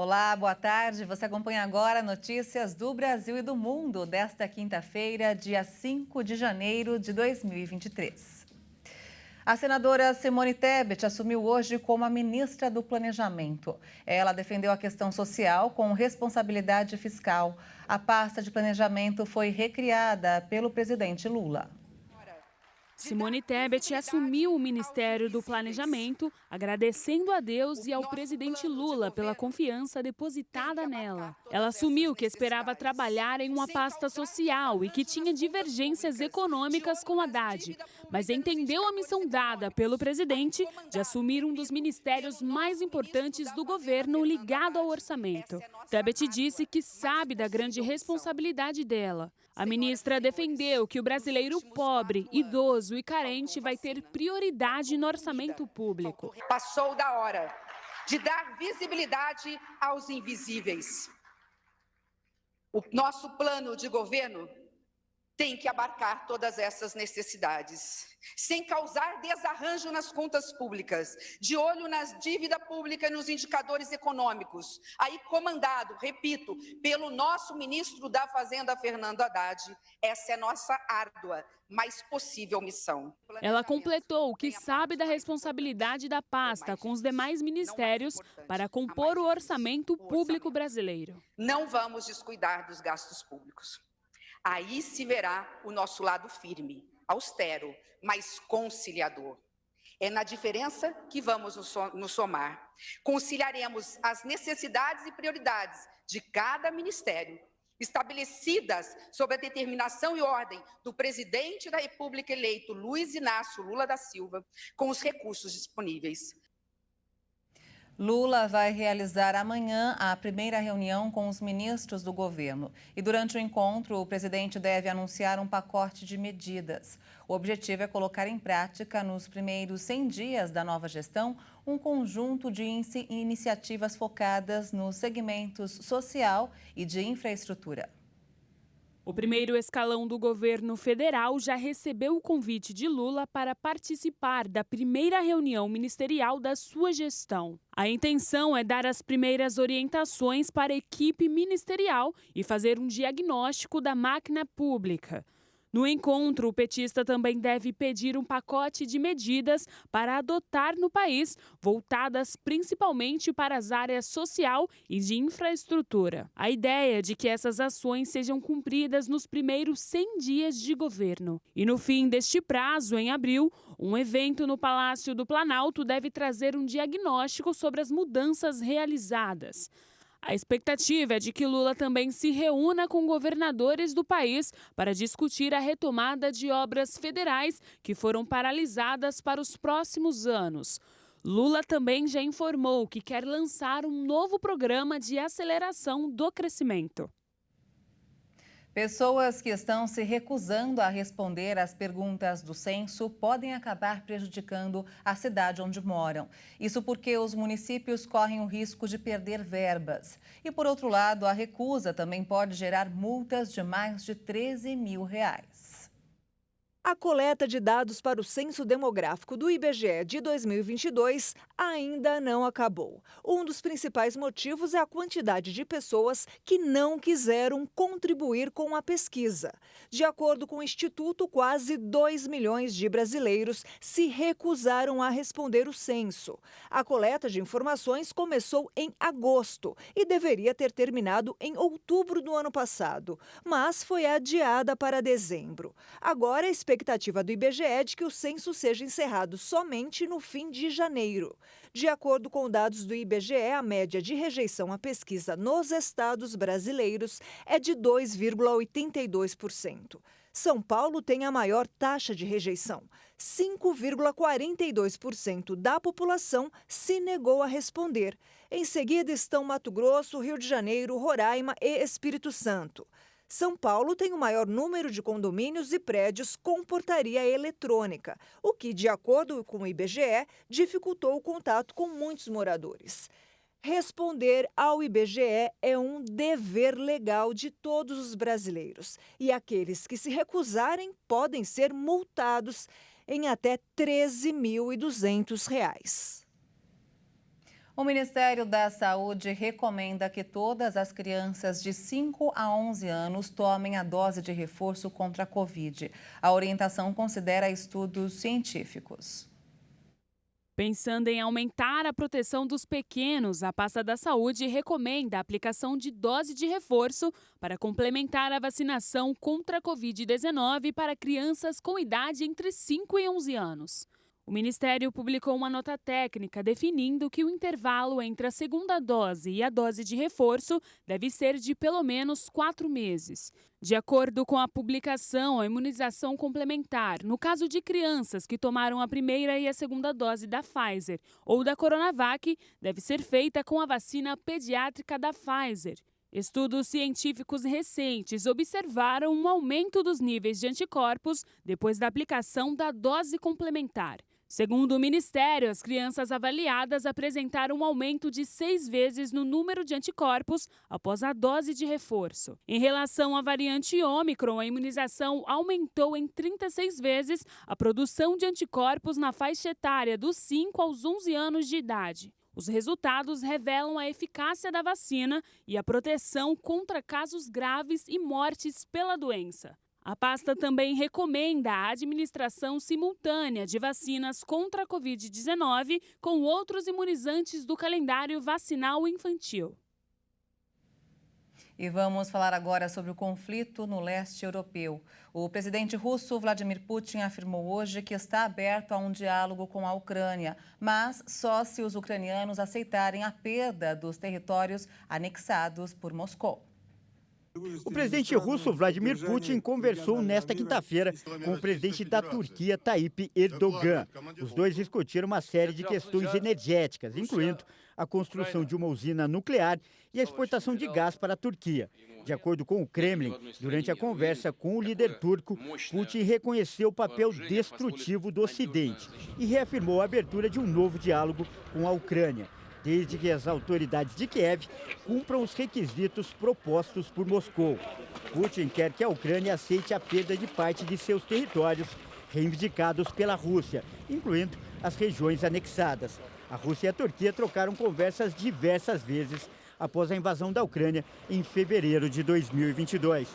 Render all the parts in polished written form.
Olá, boa tarde. Você acompanha agora notícias do Brasil e do mundo desta quinta-feira, dia 5 de janeiro de 2023. A senadora Simone Tebet assumiu hoje como a ministra do Planejamento. Ela defendeu a questão social com responsabilidade fiscal. A pasta de planejamento foi recriada pelo presidente Lula. Simone Tebet assumiu o Ministério do Planejamento, agradecendo a Deus e ao presidente Lula pela confiança depositada nela. Ela assumiu que esperava trabalhar em uma pasta social e que tinha divergências econômicas com Haddad, mas entendeu a missão dada pelo presidente de assumir um dos ministérios mais importantes do governo ligado ao orçamento. Tebet disse que sabe da grande responsabilidade dela. A ministra defendeu que o brasileiro pobre, idoso e carente vai ter prioridade no orçamento público. Passou da hora de dar visibilidade aos invisíveis. O nosso plano de governo tem que abarcar todas essas necessidades, sem causar desarranjo nas contas públicas, de olho nas dívidas públicas e nos indicadores econômicos, aí comandado, repito, pelo nosso ministro da Fazenda, Fernando Haddad. Essa é nossa árdua, mas possível missão. Ela completou que sabe da responsabilidade da pasta com os demais ministérios para compor o orçamento público brasileiro. Não vamos descuidar dos gastos públicos. Aí se verá o nosso lado firme, austero, mas conciliador. É na diferença que vamos nos somar. Conciliaremos as necessidades e prioridades de cada ministério, estabelecidas sob a determinação e ordem do presidente da República eleito, Luiz Inácio Lula da Silva, com os recursos disponíveis. Lula vai realizar amanhã a primeira reunião com os ministros do governo. E durante o encontro, o presidente deve anunciar um pacote de medidas. O objetivo é colocar em prática, nos primeiros 100 dias da nova gestão, um conjunto de iniciativas focadas nos segmentos social e de infraestrutura. O primeiro escalão do governo federal já recebeu o convite de Lula para participar da primeira reunião ministerial da sua gestão. A intenção é dar as primeiras orientações para a equipe ministerial e fazer um diagnóstico da máquina pública. No encontro, o petista também deve pedir um pacote de medidas para adotar no país, voltadas principalmente para as áreas social e de infraestrutura. A ideia é de que essas ações sejam cumpridas nos primeiros 100 dias de governo. E no fim deste prazo, em abril, um evento no Palácio do Planalto deve trazer um diagnóstico sobre as mudanças realizadas. A expectativa é de que Lula também se reúna com governadores do país para discutir a retomada de obras federais que foram paralisadas para os próximos anos. Lula também já informou que quer lançar um novo programa de aceleração do crescimento. Pessoas que estão se recusando a responder às perguntas do censo podem acabar prejudicando a cidade onde moram. Isso porque os municípios correm o risco de perder verbas. E, por outro lado, a recusa também pode gerar multas de mais de R$13 mil. A coleta de dados para o Censo Demográfico do IBGE de 2022 ainda não acabou. Um dos principais motivos é a quantidade de pessoas que não quiseram contribuir com a pesquisa. De acordo com o Instituto, quase 2 milhões de brasileiros se recusaram a responder o censo. A coleta de informações começou em agosto e deveria ter terminado em outubro do ano passado, mas foi adiada para dezembro. Agora, a expectativa do IBGE é de que o censo seja encerrado somente no fim de janeiro. De acordo com dados do IBGE, a média de rejeição à pesquisa nos estados brasileiros é de 2,82%. São Paulo tem a maior taxa de rejeição. 5,42% da população se negou a responder. Em seguida estão Mato Grosso, Rio de Janeiro, Roraima e Espírito Santo. São Paulo tem o maior número de condomínios e prédios com portaria eletrônica, o que, de acordo com o IBGE, dificultou o contato com muitos moradores. Responder ao IBGE é um dever legal de todos os brasileiros e aqueles que se recusarem podem ser multados em até R$13.200. O Ministério da Saúde recomenda que todas as crianças de 5 a 11 anos tomem a dose de reforço contra a Covid. A orientação considera estudos científicos. Pensando em aumentar a proteção dos pequenos, a pasta da saúde recomenda a aplicação de dose de reforço para complementar a vacinação contra a Covid-19 para crianças com idade entre 5 e 11 anos. O Ministério publicou uma nota técnica definindo que o intervalo entre a segunda dose e a dose de reforço deve ser de pelo menos 4 meses. De acordo com a publicação, a imunização complementar, no caso de crianças que tomaram a primeira e a segunda dose da Pfizer ou da Coronavac, deve ser feita com a vacina pediátrica da Pfizer. Estudos científicos recentes observaram um aumento dos níveis de anticorpos depois da aplicação da dose complementar. Segundo o Ministério, as crianças avaliadas apresentaram um aumento de 6 vezes no número de anticorpos após a dose de reforço. Em relação à variante Ômicron, a imunização aumentou em 36 vezes a produção de anticorpos na faixa etária dos 5 aos 11 anos de idade. Os resultados revelam a eficácia da vacina e a proteção contra casos graves e mortes pela doença. A pasta também recomenda a administração simultânea de vacinas contra a Covid-19 com outros imunizantes do calendário vacinal infantil. E vamos falar agora sobre o conflito no leste europeu. O presidente russo Vladimir Putin afirmou hoje que está aberto a um diálogo com a Ucrânia, mas só se os ucranianos aceitarem a perda dos territórios anexados por Moscou. O presidente russo Vladimir Putin conversou nesta quinta-feira com o presidente da Turquia, Tayyip Erdogan. Os dois discutiram uma série de questões energéticas, incluindo a construção de uma usina nuclear e a exportação de gás para a Turquia. De acordo com o Kremlin, durante a conversa com o líder turco, Putin reconheceu o papel destrutivo do Ocidente e reafirmou a abertura de um novo diálogo com a Ucrânia, desde que as autoridades de Kiev cumpram os requisitos propostos por Moscou. Putin quer que a Ucrânia aceite a perda de parte de seus territórios reivindicados pela Rússia, incluindo as regiões anexadas. A Rússia e a Turquia trocaram conversas diversas vezes após a invasão da Ucrânia em fevereiro de 2022.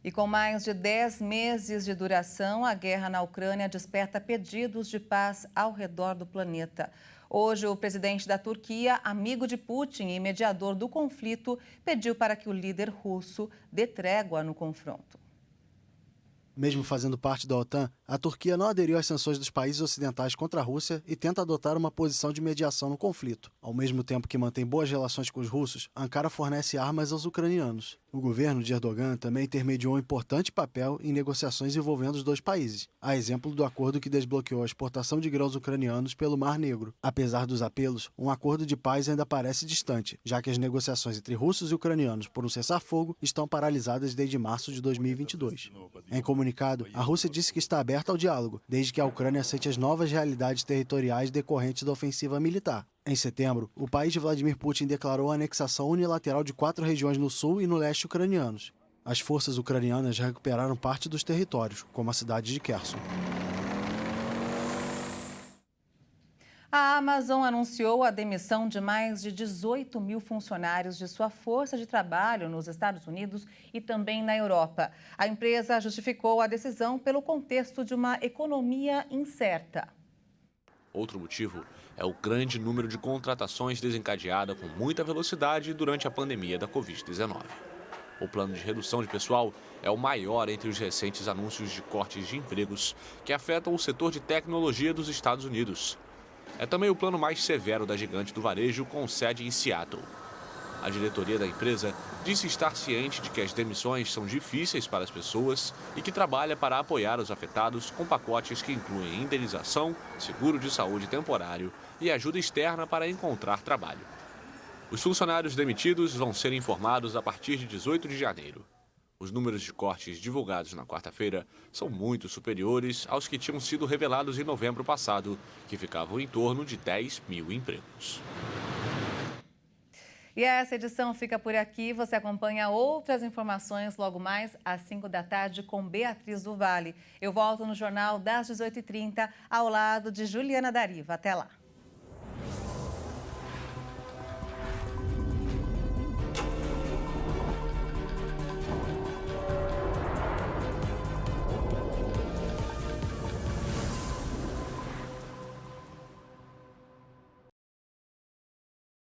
E com mais de 10 meses de duração, a guerra na Ucrânia desperta pedidos de paz ao redor do planeta. Hoje, o presidente da Turquia, amigo de Putin e mediador do conflito, pediu para que o líder russo dê trégua no confronto. Mesmo fazendo parte da OTAN, a Turquia não aderiu às sanções dos países ocidentais contra a Rússia e tenta adotar uma posição de mediação no conflito. Ao mesmo tempo que mantém boas relações com os russos, Ankara fornece armas aos ucranianos. O governo de Erdogan também intermediou um importante papel em negociações envolvendo os dois países, a exemplo do acordo que desbloqueou a exportação de grãos ucranianos pelo Mar Negro. Apesar dos apelos, um acordo de paz ainda parece distante, já que as negociações entre russos e ucranianos por um cessar-fogo estão paralisadas desde março de 2022. Em comunicado, a Rússia disse que está aberta ao diálogo, desde que a Ucrânia aceite as novas realidades territoriais decorrentes da ofensiva militar. Em setembro, o país de Vladimir Putin declarou a anexação unilateral de 4 regiões no sul e no leste ucranianos. As forças ucranianas recuperaram parte dos territórios, como a cidade de Kherson. A Amazon anunciou a demissão de mais de 18 mil funcionários de sua força de trabalho nos Estados Unidos e também na Europa. A empresa justificou a decisão pelo contexto de uma economia incerta. Outro motivo é o grande número de contratações desencadeada com muita velocidade durante a pandemia da Covid-19. O plano de redução de pessoal é o maior entre os recentes anúncios de cortes de empregos que afetam o setor de tecnologia dos Estados Unidos. É também o plano mais severo da gigante do varejo, com sede em Seattle. A diretoria da empresa disse estar ciente de que as demissões são difíceis para as pessoas e que trabalha para apoiar os afetados com pacotes que incluem indenização, seguro de saúde temporário e ajuda externa para encontrar trabalho. Os funcionários demitidos vão ser informados a partir de 18 de janeiro. Os números de cortes divulgados na quarta-feira são muito superiores aos que tinham sido revelados em novembro passado, que ficavam em torno de 10 mil empregos. E essa edição fica por aqui. Você acompanha outras informações logo mais às 5 da tarde com Beatriz do Vale. Eu volto no Jornal das 18h30 ao lado de Juliana Dariva. Até lá.